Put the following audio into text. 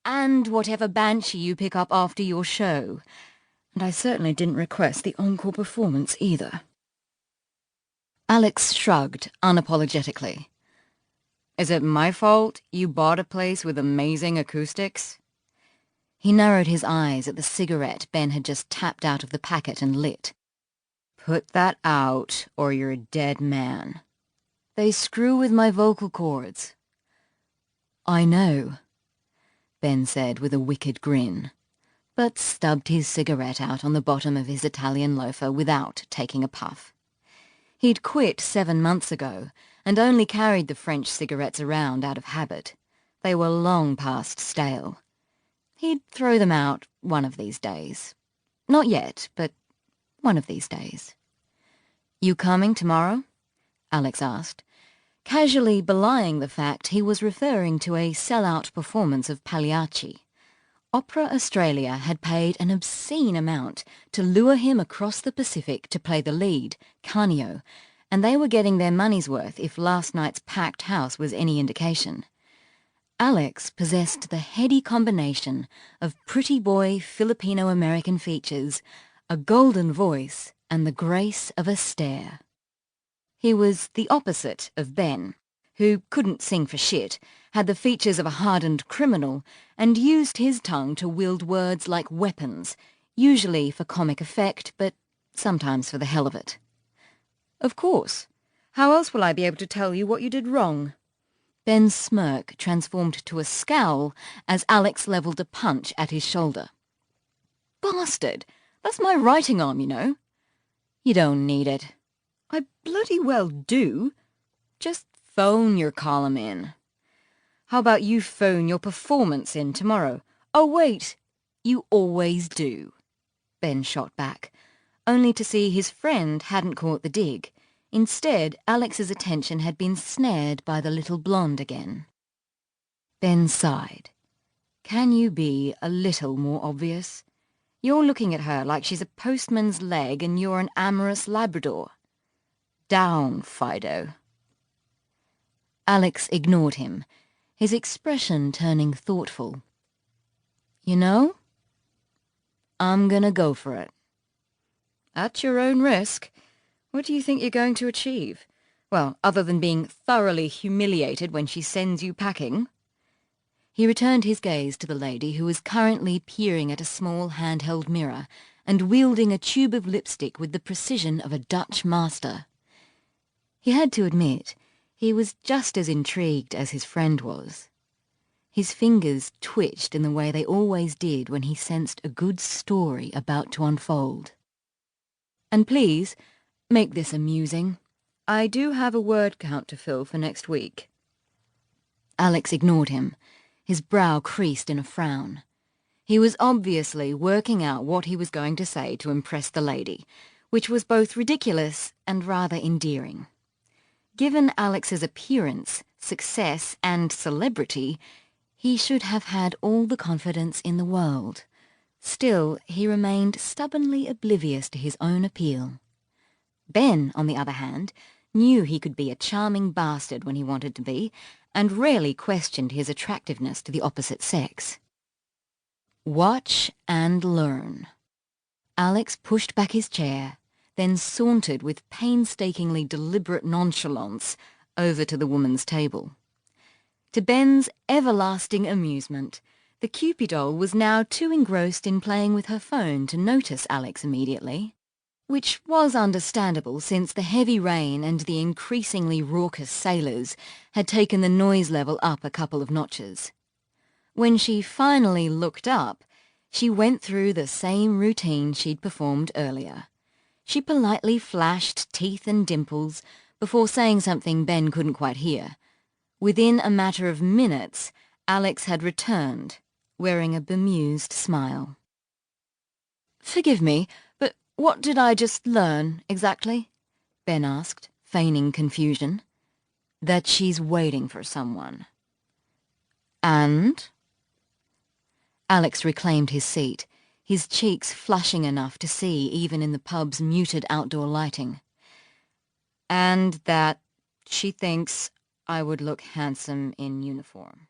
and whatever banshee you pick up after your show. And I certainly didn't request the encore performance either." Alex shrugged unapologetically. "Is it my fault you bought a place with amazing acoustics?" He narrowed his eyes at the cigarette Ben had just tapped out of the packet and lit. "Put that out, or you're a dead man. They screw with my vocal cords." "I know," Ben said with a wicked grin, but stubbed his cigarette out on the bottom of his Italian loafer without taking a puff. He'd quit 7 months ago and only carried the French cigarettes around out of habit. They were long past stale. He'd throw them out one of these days. Not yet, but one of these days. "You coming tomorrow?" Alex asked, casually belying the fact he was referring to a sell-out performance of Pagliacci. Opera Australia had paid an obscene amount to lure him across the Pacific to play the lead, Canio, and they were getting their money's worth if last night's packed house was any indication. Alex possessed the heady combination of pretty boy Filipino-American features, a golden voice, and the grace of a stare. He was the opposite of Ben, who couldn't sing for shit, had the features of a hardened criminal, and used his tongue to wield words like weapons, usually for comic effect, but sometimes for the hell of it. "Of course. How else will I be able to tell you what you did wrong?" Ben's smirk transformed to a scowl as Alex levelled a punch at his shoulder. "Bastard! That's my writing arm, you know." "You don't need it." "I bloody well do. Just phone your column in." "How about you phone your performance in tomorrow?" "Oh, wait. You always do," Ben shot back, only to see his friend hadn't caught the dig. Instead, Alex's attention had been snared by the little blonde again. Ben sighed. "Can you be a little more obvious? You're looking at her like she's a postman's leg and you're an amorous Labrador. Down, Fido." Alex ignored him, his expression turning thoughtful. "You know, I'm gonna go for it." "At your own risk. What do you think you're going to achieve? Well, other than being thoroughly humiliated when she sends you packing?" He returned his gaze to the lady who was currently peering at a small handheld mirror and wielding a tube of lipstick with the precision of a Dutch master. He had to admit, he was just as intrigued as his friend was. His fingers twitched in the way they always did when he sensed a good story about to unfold. "And please, make this amusing. I do have a word count to fill for next week." Alex ignored him, his brow creased in a frown. He was obviously working out what he was going to say to impress the lady, which was both ridiculous and rather endearing. Given Alex's appearance, success, and celebrity, he should have had all the confidence in the world. Still, he remained stubbornly oblivious to his own appeal. Ben, on the other hand, knew he could be a charming bastard when he wanted to be, and rarely questioned his attractiveness to the opposite sex. Watch and learn. Alex pushed back his chair, then sauntered with painstakingly deliberate nonchalance over to the woman's table. To Ben's everlasting amusement, the Cupid doll was now too engrossed in playing with her phone to notice Alex immediately, which was understandable since the heavy rain and the increasingly raucous sailors had taken the noise level up a couple of notches. When she finally looked up, she went through the same routine she'd performed earlier. She politely flashed teeth and dimples before saying something Ben couldn't quite hear. Within a matter of minutes, Alex had returned, wearing a bemused smile. "Forgive me, but what did I just learn, exactly?" Ben asked, feigning confusion. "That she's waiting for someone." "And?" Alex reclaimed his seat, his cheeks flushing enough to see even in the pub's muted outdoor lighting. "And that she thinks I would look handsome in uniform."